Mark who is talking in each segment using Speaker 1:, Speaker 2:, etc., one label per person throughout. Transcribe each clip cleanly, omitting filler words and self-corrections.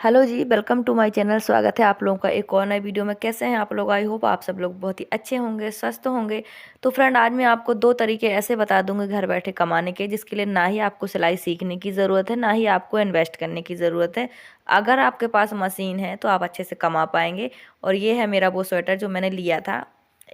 Speaker 1: Hello जी, welcome to my channel. स्वागत है आप लोगों का एक और नए वीडियो में। कैसे हैं आप लोग? आई होप आप सब लोग बहुत ही अच्छे होंगे, स्वस्थ होंगे। तो फ्रेंड, आज मैं आपको दो तरीके ऐसे बता दूंगी घर बैठे कमाने के, जिसके लिए ना ही आपको सिलाई सीखने की ज़रूरत है, ना ही आपको इन्वेस्ट करने की ज़रूरत है। अगर आपके पास मशीन है तो आप अच्छे से कमा पाएंगे। और ये है मेरा वो स्वेटर जो मैंने लिया था।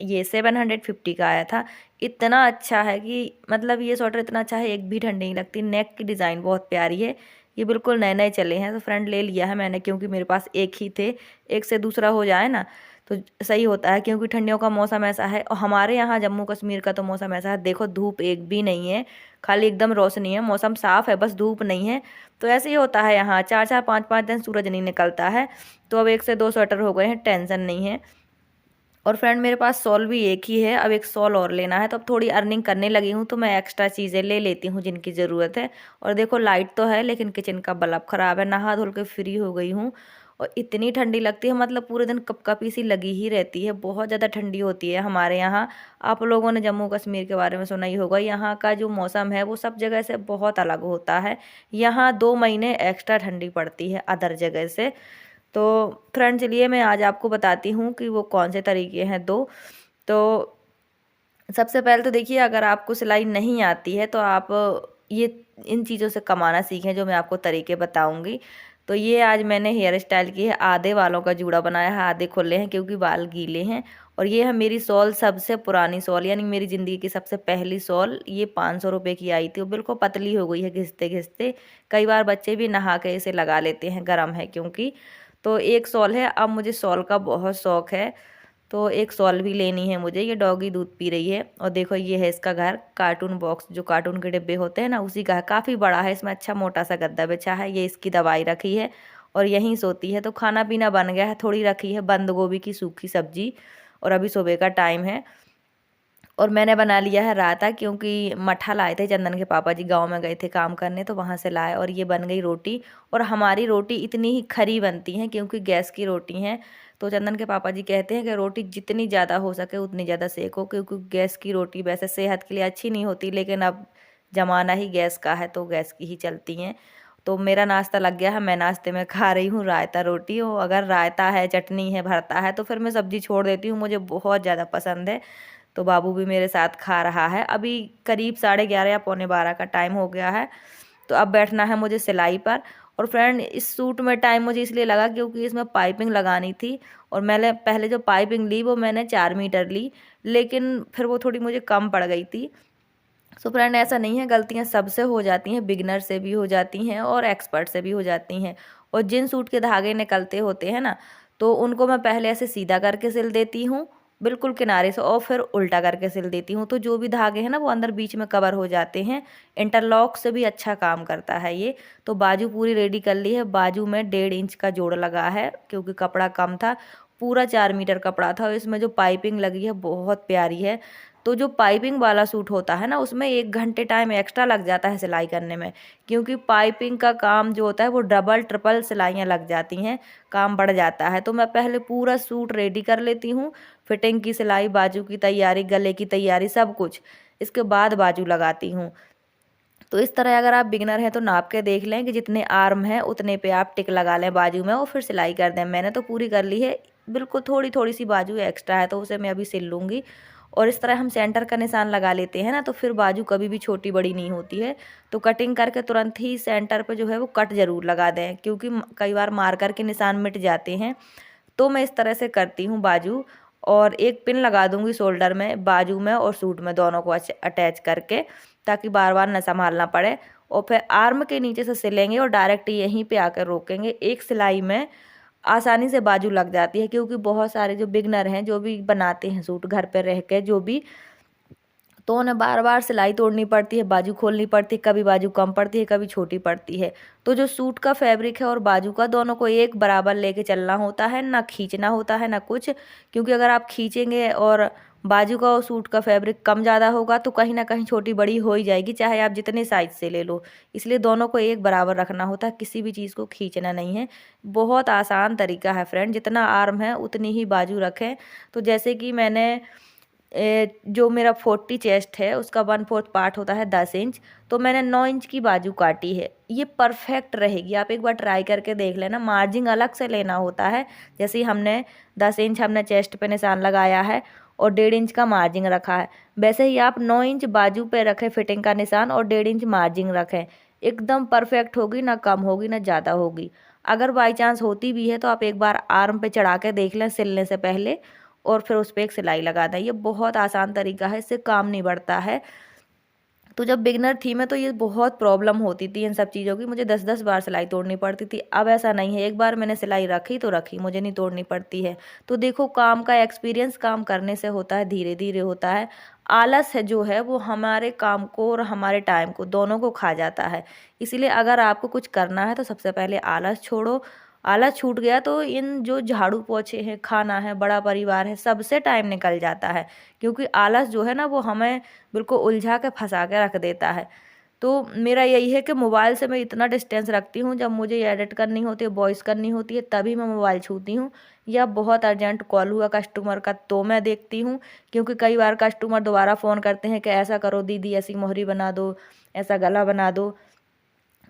Speaker 1: ये 750 का आया था। इतना अच्छा है कि मतलब ये स्वेटर इतना अच्छा है, एक भी ठंडी नहीं लगती। नेक की डिज़ाइन बहुत प्यारी है। ये बिल्कुल नए नए चले हैं, तो फ्रेंड ले लिया है मैंने, क्योंकि मेरे पास एक ही थे। एक से दूसरा हो जाए ना तो सही होता है, क्योंकि ठंडियों का मौसम ऐसा है। और हमारे यहाँ जम्मू कश्मीर का तो मौसम ऐसा है, देखो धूप एक भी नहीं है, खाली एकदम रोशनी है। मौसम साफ है, बस धूप नहीं है। तो ऐसे ही होता है यहाँ, 4 4 5 5 दिन सूरज नहीं निकलता है। तो अब एक से दो स्वेटर हो गए हैं, टेंशन नहीं है। और फ्रेंड, मेरे पास सॉल भी एक ही है, अब एक सॉल और लेना है। तो अब थोड़ी अर्निंग करने लगी हूँ, तो मैं एक्स्ट्रा चीज़ें ले लेती हूँ जिनकी ज़रूरत है। और देखो, लाइट तो है लेकिन किचन का बल्ब ख़राब है। नहा धुल के फ्री हो गई हूँ। और इतनी ठंडी लगती है, मतलब पूरे दिन कपकपी सी लगी ही रहती है। बहुत ज़्यादा ठंडी होती है हमारे यहाँ। आप लोगों ने जम्मू कश्मीर के बारे में सुना ही होगा। यहाँ का जो मौसम है वो सब जगह से बहुत अलग होता है। यहाँ 2 महीने एक्स्ट्रा ठंडी पड़ती है अदर जगह से। तो फ्रेंड, चलिए मैं आज आपको बताती हूँ कि वो कौन से तरीके हैं दो। तो सबसे पहले तो देखिए, अगर आपको सिलाई नहीं आती है तो आप ये इन चीज़ों से कमाना सीखें जो मैं आपको तरीके बताऊंगी। तो ये आज मैंने हेयर स्टाइल की है, आधे बालों का जूड़ा बनाया है, आधे खुले हैं क्योंकि बाल गीले हैं। और ये है मेरी सॉल, सबसे पुरानी सॉल, यानी मेरी ज़िंदगी की सबसे पहली सॉल। ये 500 रुपये की आई थी, वो बिल्कुल पतली हो गई है घिसते घिसते। कई बार बच्चे भी नहा के इसे लगा लेते हैं, गर्म है क्योंकि। तो एक सॉल है। अब मुझे सॉल का बहुत शौक है, तो एक सॉल भी लेनी है मुझे। ये डॉगी दूध पी रही है। और देखो, ये है इसका घर, कार्टून बॉक्स, जो कार्टून के डिब्बे होते हैं ना, उसी का है। काफ़ी बड़ा है, इसमें अच्छा मोटा सा गद्दा बिछा है। ये इसकी दवाई रखी है और यहीं सोती है। तो खाना पीना बन गया है, थोड़ी रखी है बंद गोभी की सूखी सब्जी। और अभी सुबह का टाइम है। और मैंने बना लिया है रायता, क्योंकि मठा लाए थे चंदन के पापा जी, गांव में गए थे काम करने, तो वहां से लाए। और ये बन गई रोटी। और हमारी रोटी इतनी ही खरी बनती है क्योंकि गैस की रोटी है। तो चंदन के पापा जी कहते हैं कि रोटी जितनी ज़्यादा हो सके उतनी ज़्यादा सेको, क्योंकि गैस की रोटी वैसे सेहत के लिए अच्छी नहीं होती, लेकिन अब ज़माना ही गैस का है तो गैस की ही चलती हैं। तो मेरा नाश्ता लग गया है, मैं नाश्ते में खा रही हूँ रायता रोटी। और अगर रायता है, चटनी है, भरता है, तो फिर मैं सब्जी छोड़ देती हूँ, मुझे बहुत ज़्यादा पसंद है। तो बाबू भी मेरे साथ खा रहा है। अभी करीब 11:30 या पौने 12 का टाइम हो गया है। तो अब बैठना है मुझे सिलाई पर। और फ्रेंड, इस सूट में टाइम मुझे इसलिए लगा क्योंकि इसमें पाइपिंग लगानी थी। और मैंने पहले जो पाइपिंग ली वो मैंने 4 मीटर ली, लेकिन फिर वो थोड़ी मुझे कम पड़ गई थी। सो फ्रेंड, ऐसा नहीं है, गलतियां सबसे हो जाती हैं, बिगनर से भी हो जाती हैं और एक्सपर्ट से भी हो जाती हैं। और जिन सूट के धागे निकलते होते हैं ना, तो उनको मैं पहले ऐसे सीधा करके सिल देती हूँ, बिल्कुल किनारे से, और फिर उल्टा करके सिल देती हूँ। तो जो भी धागे हैं ना वो अंदर बीच में कवर हो जाते हैं। इंटरलॉक से भी अच्छा काम करता है ये। तो बाजू पूरी रेडी कर ली है। बाजू में 1.5 इंच का जोड़ लगा है क्योंकि कपड़ा कम था। पूरा 4 मीटर कपड़ा था और इसमें जो पाइपिंग लगी है बहुत प्यारी है। तो जो पाइपिंग वाला सूट होता है ना, उसमें 1 घंटे टाइम एक्स्ट्रा लग जाता है सिलाई करने में, क्योंकि पाइपिंग का काम जो होता है वो डबल ट्रिपल सिलाइयाँ लग जाती हैं, काम बढ़ जाता है। तो मैं पहले पूरा सूट रेडी कर लेती हूँ, फिटिंग की सिलाई, बाजू की तैयारी, गले की तैयारी, सब कुछ। इसके बाद बाजू लगाती हूँ। तो इस तरह अगर आप बिगनर हैं तो नाप के देख लें कि जितने आर्म है उतने पे आप टिक लगा लें बाजू में और फिर सिलाई कर दें। मैंने तो पूरी कर ली है, बिल्कुल थोड़ी थोड़ी सी बाजू एक्स्ट्रा है तो उसे मैं अभी सिल लूँगी। और इस तरह हम सेंटर का निशान लगा लेते हैं ना, तो फिर बाजू कभी भी छोटी बड़ी नहीं होती है। तो कटिंग करके तुरंत ही सेंटर पे जो है वो कट ज़रूर लगा दें, क्योंकि कई बार मार्कर के निशान मिट जाते हैं। तो मैं इस तरह से करती हूँ बाजू। और एक पिन लगा दूंगी शोल्डर में, बाजू में और सूट में, दोनों को अटैच करके, ताकि बार बार न संभालना पड़े। और फिर आर्म के नीचे से सिलेंगे और डायरेक्ट यहीं पे आकर रोकेंगे। एक सिलाई में आसानी से बाजू लग जाती है, क्योंकि बहुत सारे जो बिगनर हैं, जो भी बनाते हैं सूट घर पे रह के, जो भी, तो उन्हें बार बार सिलाई तोड़नी पड़ती है, बाजू खोलनी पड़ती है, कभी बाजू कम पड़ती है, कभी छोटी पड़ती है। तो जो सूट का फैब्रिक है और बाजू का, दोनों को एक बराबर लेके चलना होता है, ना खींचना होता है ना कुछ। क्योंकि अगर आप खींचेंगे और बाजू का और सूट का फैब्रिक कम ज़्यादा होगा तो कहीं ना कहीं छोटी बड़ी हो ही जाएगी, चाहे आप जितने साइज से ले लो। इसलिए दोनों को एक बराबर रखना होता है, किसी भी चीज़ को खींचना नहीं है। बहुत आसान तरीका है फ्रेंड, जितना आर्म है उतनी ही बाजू रखें। तो जैसे कि मैंने जो मेरा 40 चेस्ट है उसका 1/4 पार्ट होता है 10 इंच, तो मैंने 9 इंच की बाजू काटी है। ये परफेक्ट रहेगी, आप एक बार ट्राई करके देख लेना। मार्जिन अलग से लेना होता है, जैसे ही हमने 10 इंच हमने चेस्ट पे निशान लगाया है और 1.5 इंच का मार्जिन रखा है, वैसे ही आप 9 इंच बाजू पे रखें फिटिंग का निशान और 1.5 इंच मार्जिन रखें। एकदम परफेक्ट होगी, ना कम होगी ना ज़्यादा होगी। अगर बाई चांस होती भी है तो आप एक बार आर्म पे चढ़ा के देख लें सिलने से पहले, और फिर उस पर एक सिलाई लगा दें। ये बहुत आसान तरीका है, इससे काम नहीं बढ़ता है। तो जब बिगनर थी मैं तो ये बहुत प्रॉब्लम होती थी इन सब चीज़ों की, मुझे 10-10 बार सिलाई तोड़नी पड़ती थी। अब ऐसा नहीं है, एक बार मैंने सिलाई रखी तो रखी, मुझे नहीं तोड़नी पड़ती है। तो देखो, काम का एक्सपीरियंस काम करने से होता है, धीरे धीरे होता है। आलस है जो है वो हमारे काम को और हमारे टाइम को दोनों को खा जाता है। इसीलिए अगर आपको कुछ करना है तो सबसे पहले आलस छोड़ो। आलस छूट गया तो इन जो झाड़ू पोछे हैं, खाना है, बड़ा परिवार है, सबसे टाइम निकल जाता है। क्योंकि आलस जो है ना वो हमें बिल्कुल उलझा के फंसा के रख देता है। तो मेरा यही है कि मोबाइल से मैं इतना डिस्टेंस रखती हूँ, जब मुझे एडिट करनी होती है, वॉइस करनी होती है, तभी मैं मोबाइल छूती हूँ। या बहुत अर्जेंट कॉल हुआ कस्टमर का तो मैं देखती हूँ, क्योंकि कई बार कस्टमर दोबारा फ़ोन करते हैं कि ऐसा करो दीदी, ऐसी मोहरी बना दो, ऐसा गला बना दो।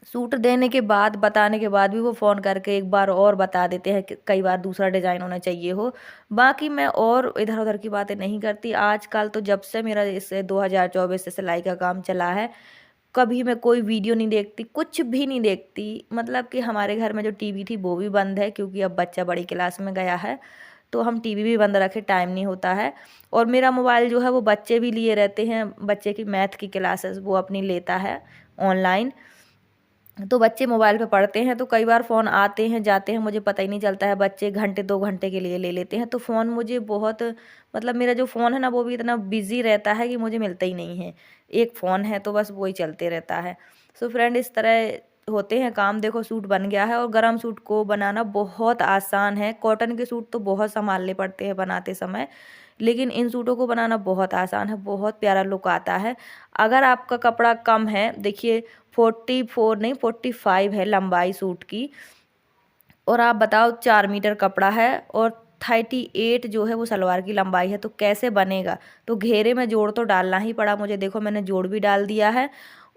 Speaker 1: सूट देने के बाद, बताने के बाद भी वो फ़ोन करके एक बार और बता देते हैं कि कई बार दूसरा डिज़ाइन होना चाहिए हो। बाकी मैं और इधर-उधर की बातें नहीं करती। आजकल तो जब से मेरा इस 2024 से सिलाई का काम चला है, कभी मैं कोई वीडियो नहीं देखती, कुछ भी नहीं देखती। मतलब कि हमारे घर में जो टीवी थी वो भी बंद है, क्योंकि अब बच्चा बड़ी क्लास में गया है, तो हम टीवी भी बंद रखे, टाइम नहीं होता है। और मेरा मोबाइल जो है वो बच्चे भी लिए रहते हैं, बच्चे की मैथ की क्लासेस वो अपनी लेता है ऑनलाइन। तो बच्चे मोबाइल पे पढ़ते हैं, तो कई बार फ़ोन आते हैं जाते हैं, मुझे पता ही नहीं चलता है। बच्चे घंटे 2 घंटे के लिए ले लेते हैं, तो फ़ोन मुझे बहुत, मतलब मेरा जो फ़ोन है ना वो भी इतना बिज़ी रहता है कि मुझे मिलता ही नहीं है। एक फ़ोन है तो बस वही चलते रहता है। सो फ्रेंड, इस तरह होते हैं काम। देखो, सूट बन गया है और गरम सूट को बनाना बहुत आसान है। कॉटन के सूट तो बहुत सँभालने पड़ते हैं बनाते समय, लेकिन इन सूटों को बनाना बहुत आसान है, बहुत प्यारा लुक आता है। अगर आपका कपड़ा कम है, देखिए 44 नहीं 45 है लंबाई सूट की, और आप बताओ 4 मीटर कपड़ा है और 38 जो है वो सलवार की लंबाई है, तो कैसे बनेगा? तो घेरे में जोड़ तो डालना ही पड़ा मुझे। देखो, मैंने जोड़ भी डाल दिया है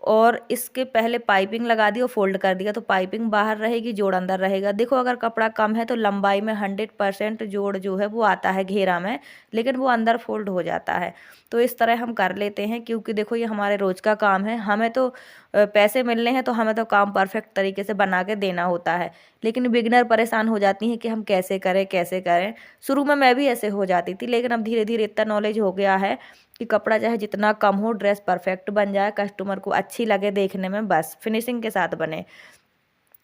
Speaker 1: और इसके पहले पाइपिंग लगा दी और फोल्ड कर दिया, तो पाइपिंग बाहर रहेगी, जोड़ अंदर रहेगा। देखो, अगर कपड़ा कम है तो लंबाई में 100% जोड़ जो है वो आता है घेरा में, लेकिन वो अंदर फोल्ड हो जाता है। तो इस तरह हम कर लेते हैं, क्योंकि देखो ये हमारे रोज़ का काम है। हमें तो पैसे मिलने हैं, तो हमें तो काम परफेक्ट तरीके से बना के देना होता है। लेकिन बिगिनर परेशान हो जाती हैं कि हम कैसे करें कैसे करें। शुरू में मैं भी ऐसे हो जाती थी, लेकिन अब धीरे धीरे इतना नॉलेज हो गया है कि कपड़ा चाहे जितना कम हो, ड्रेस परफेक्ट बन जाए, कस्टमर को अच्छी लगे देखने में, बस फिनिशिंग के साथ बने।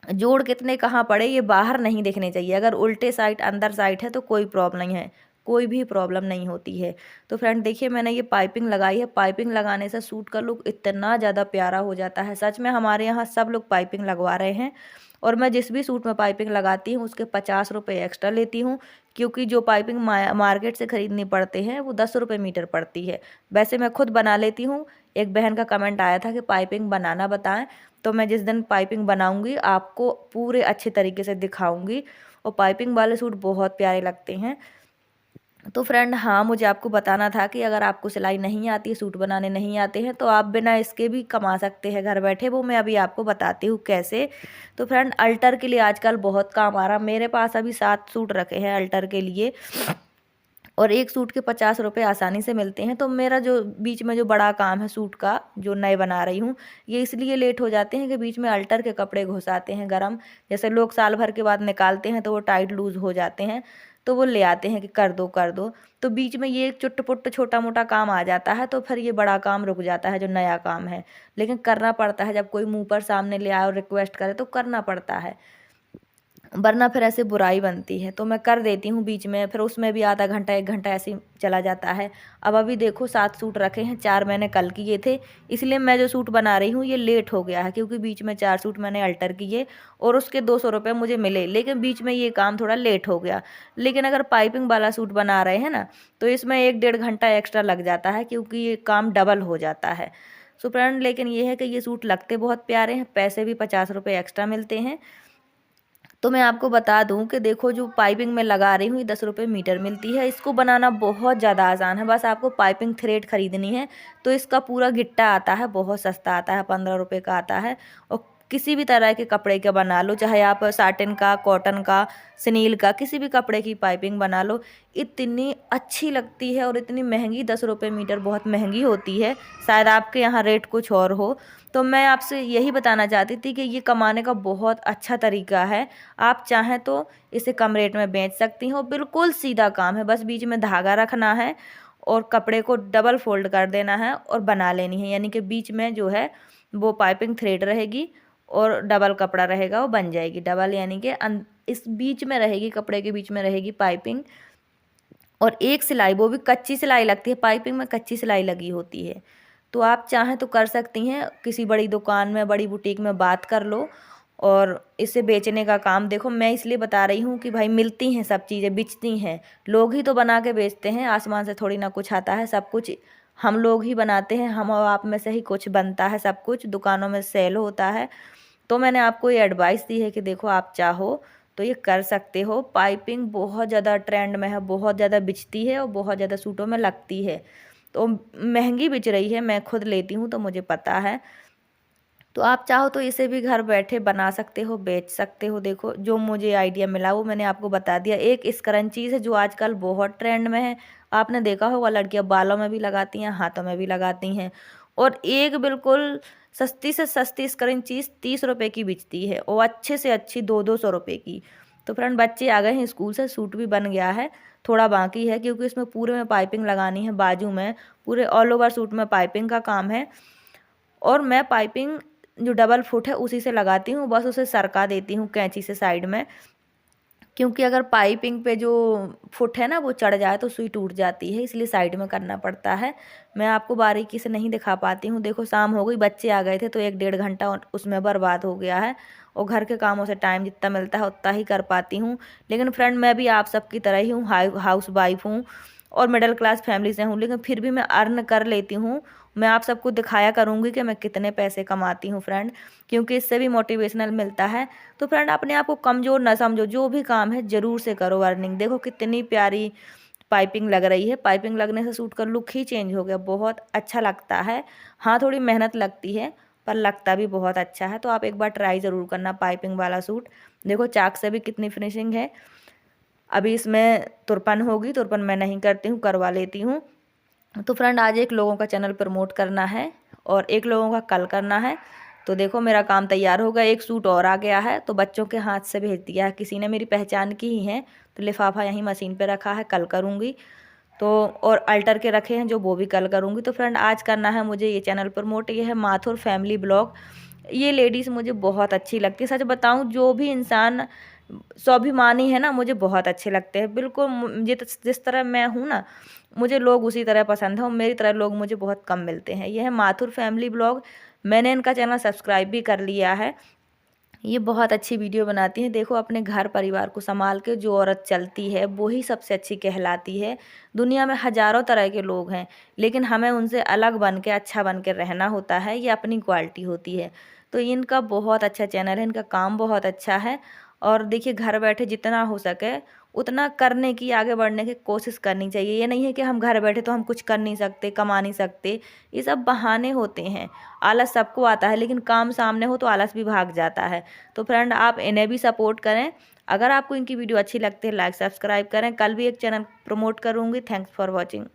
Speaker 1: जोड़ कितने कहाँ पड़े ये बाहर नहीं दिखने चाहिए। अगर उल्टे साइड अंदर साइड है तो कोई प्रॉब्लम नहीं है, कोई भी प्रॉब्लम नहीं होती है। तो फ्रेंड देखिए, मैंने ये पाइपिंग लगाई है। पाइपिंग लगाने से सूट का लुक इतना ज़्यादा प्यारा हो जाता है। सच में हमारे यहाँ सब लोग पाइपिंग लगवा रहे हैं, और मैं जिस भी सूट में पाइपिंग लगाती हूँ उसके 50 रुपये एक्स्ट्रा लेती हूँ, क्योंकि जो पाइपिंग मार्केट से खरीदनी पड़ते हैं वो 10 रुपये मीटर पड़ती है। वैसे मैं खुद बना लेती हूँ। एक बहन का कमेंट आया था कि पाइपिंग बनाना बताएं, तो मैं जिस दिन पाइपिंग बनाऊंगी आपको पूरे अच्छे तरीके से दिखाऊंगी। और पाइपिंग वाले सूट बहुत प्यारे लगते हैं। तो फ्रेंड हाँ, मुझे आपको बताना था कि अगर आपको सिलाई नहीं आती है, सूट बनाने नहीं आते हैं, तो आप बिना इसके भी कमा सकते हैं घर बैठे। वो मैं अभी आपको बताती हूँ कैसे। तो फ्रेंड, अल्टर के लिए आजकल बहुत काम आ रहा। मेरे पास अभी 7 सूट रखे हैं अल्टर के लिए, और एक सूट के 50 रुपये आसानी से मिलते हैं। तो मेरा जो बीच में जो बड़ा काम है सूट का, जो नए बना रही हूँ, ये इसलिए लेट हो जाते हैं कि बीच में अल्टर के कपड़े घुस आते हैं गरम। जैसे लोग साल भर के बाद निकालते हैं तो वो टाइट लूज़ हो जाते हैं, तो वो ले आते हैं कि कर दो कर दो। तो बीच में ये चुट पुट छोटा मोटा काम आ जाता है, तो फिर ये बड़ा काम रुक जाता है जो नया काम है। लेकिन करना पड़ता है, जब कोई मुँह पर सामने ले आए और रिक्वेस्ट करे तो करना पड़ता है, वरना फिर ऐसे बुराई बनती है। तो मैं कर देती हूँ बीच में, फिर उसमें भी आधा घंटा 1 घंटा ऐसे ही चला जाता है। अब अभी देखो 7 सूट रखे हैं, 4 मैंने कल किए थे, इसलिए मैं जो सूट बना रही हूँ ये लेट हो गया है, क्योंकि बीच में 4 सूट मैंने अल्टर किए और उसके 200 रुपये मुझे मिले, लेकिन बीच में ये काम थोड़ा लेट हो गया। लेकिन अगर पाइपिंग वाला सूट बना रहे हैं ना, तो इसमें 1 डेढ़ घंटा एक्स्ट्रा लग जाता है, क्योंकि ये काम डबल हो जाता है। सो फ्रेंड, लेकिन ये है कि ये सूट लगते बहुत प्यारे हैं, पैसे भी 50 रुपये एक्स्ट्रा मिलते हैं। तो मैं आपको बता दूं कि देखो, जो पाइपिंग मैं लगा रही हूँ ये 10 रुपये मीटर मिलती है। इसको बनाना बहुत ज़्यादा आसान है, बस आपको पाइपिंग थ्रेड खरीदनी है। तो इसका पूरा गिट्टा आता है, बहुत सस्ता आता है, 15 रुपये का आता है। और किसी भी तरह के कपड़े का बना लो, चाहे आप साटिन का, कॉटन का, सिनील का, किसी भी कपड़े की पाइपिंग बना लो। इतनी अच्छी लगती है और इतनी महंगी, 10 रुपये मीटर बहुत महंगी होती है। शायद आपके यहाँ रेट कुछ और हो। तो मैं आपसे यही बताना चाहती थी कि ये कमाने का बहुत अच्छा तरीका है। आप चाहें तो इसे कम रेट में बेच सकती हो। बिल्कुल सीधा काम है, बस बीच में धागा रखना है और कपड़े को डबल फोल्ड कर देना है और बना लेनी है। यानी कि बीच में जो है वो पाइपिंग थ्रेड रहेगी और डबल कपड़ा रहेगा, वो बन जाएगी डबल। यानी कि इस बीच में रहेगी, कपड़े के बीच में रहेगी पाइपिंग। और एक सिलाई, वो भी कच्ची सिलाई लगती है, पाइपिंग में कच्ची सिलाई लगी होती है। तो आप चाहें तो कर सकती हैं, किसी बड़ी दुकान में, बड़ी बुटीक में बात कर लो और इसे बेचने का काम देखो। मैं इसलिए बता रही हूँ कि भाई मिलती हैं सब चीज़ें, बिचती हैं। लोग ही तो बना के बेचते हैं, आसमान से थोड़ी ना कुछ आता है। सब कुछ हम लोग ही बनाते हैं, हम और आप में से ही कुछ बनता है, सब कुछ दुकानों में सेल होता है। तो मैंने आपको ये एडवाइस दी है कि देखो, आप चाहो तो ये कर सकते हो। पाइपिंग बहुत ज़्यादा ट्रेंड में है, बहुत ज़्यादा बिचती है और बहुत ज़्यादा सूटों में लगती है। तो महंगी बिच रही है, मैं खुद लेती हूँ तो मुझे पता है। तो आप चाहो तो इसे भी घर बैठे बना सकते हो, बेच सकते हो। देखो, जो मुझे आइडिया मिला वो मैंने आपको बता दिया। एक स्क्रंचीज़ है जो आजकल बहुत ट्रेंड में है, आपने देखा होगा, लड़कियां बालों में भी लगाती हैं, हाथों में भी लगाती हैं। और एक बिल्कुल सस्ती से सस्ती स्क्रंचीज़ 30 रुपये की बिचती है और अच्छे से अच्छी 200-200 रुपये की। तो फ्रेंड, बच्चे आ गए हैं स्कूल से, सूट भी बन गया है, थोड़ा बाकी है क्योंकि इसमें पूरे में पाइपिंग लगानी है, बाजू में पूरे ऑल ओवर सूट में पाइपिंग का काम है। और मैं पाइपिंग जो डबल फुट है उसी से लगाती हूँ, बस उसे सरका देती हूँ कैंची से साइड में। क्योंकि अगर पाइपिंग पे जो फुट है ना वो चढ़ जाए तो सुई टूट जाती है, इसलिए साइड में करना पड़ता है। मैं आपको बारीकी से नहीं दिखा पाती हूँ। देखो, शाम हो गई, बच्चे आ गए थे तो 1-1.5 घंटा उसमें बर्बाद हो गया है। और घर के कामों से टाइम जितना मिलता है उतना ही कर पाती हूँ। लेकिन फ्रेंड, मैं भी आप सबकी तरह ही हूँ, हाउस वाइफ हूँ और मिडिल क्लास फैमिली से हूँ, लेकिन फिर भी मैं अर्न कर लेती हूँ। मैं आप सबको दिखाया करूँगी कि मैं कितने पैसे कमाती हूँ फ्रेंड, क्योंकि इससे भी मोटिवेशनल मिलता है। तो फ्रेंड, अपने आप को कमज़ोर ना समझो, जो भी काम है ज़रूर से करो अर्निंग। देखो कितनी प्यारी पाइपिंग लग रही है, पाइपिंग लगने से सूट का लुक ही चेंज हो गया, बहुत अच्छा लगता है। हाँ, थोड़ी मेहनत लगती है पर लगता भी बहुत अच्छा है। तो आप एक बार ट्राई ज़रूर करना पाइपिंग वाला सूट। देखो, चाक से भी कितनी फिनिशिंग है। अभी इसमें तुरपन होगी, तुरपन मैं नहीं करती हूँ, करवा लेती हूँ। तो फ्रेंड, आज एक लोगों का चैनल प्रमोट करना है और एक लोगों का कल करना है। तो देखो, मेरा काम तैयार हो गया, एक सूट और आ गया है तो बच्चों के हाथ से भेज दिया है, किसी ने मेरी पहचान की ही है। तो लिफाफा यहीं मशीन पे रखा है, कल करूँगी। तो और अल्टर के रखे हैं जो, वो भी कल करूँगी। तो फ्रेंड, आज करना है मुझे ये चैनल प्रमोट। ये है माथुर फैमिली ब्लॉग। ये लेडीज़ मुझे बहुत अच्छी लगती है, सच बताऊँ, जो भी इंसान स्वाभिमानी है ना, मुझे बहुत अच्छे लगते हैं। बिल्कुल जिस तरह मैं हूँ ना, मुझे लोग उसी तरह पसंद हैं और मेरी तरह लोग मुझे बहुत कम मिलते हैं। यह है माथुर फैमिली ब्लॉग। मैंने इनका चैनल सब्सक्राइब भी कर लिया है। ये बहुत अच्छी वीडियो बनाती हैं। देखो, अपने घर परिवार को संभाल के जो औरत चलती है वही सबसे अच्छी कहलाती है। दुनिया में हज़ारों तरह के लोग हैं, लेकिन हमें उनसे अलग बन के, अच्छा बन के रहना होता है। ये अपनी क्वालिटी होती है। तो इनका बहुत अच्छा चैनल है, इनका काम बहुत अच्छा है। और देखिए, घर बैठे जितना हो सके उतना करने की, आगे बढ़ने की कोशिश करनी चाहिए। ये नहीं है कि हम घर बैठे तो हम कुछ कर नहीं सकते, कमा नहीं सकते। ये सब बहाने होते हैं। आलस सबको आता है, लेकिन काम सामने हो तो आलस भी भाग जाता है। तो फ्रेंड, आप इन्हें भी सपोर्ट करें। अगर आपको इनकी वीडियो अच्छी लगती है, लाइक सब्सक्राइब करें। कल भी एक चैनल प्रमोट करूँगी। Thanks for watching.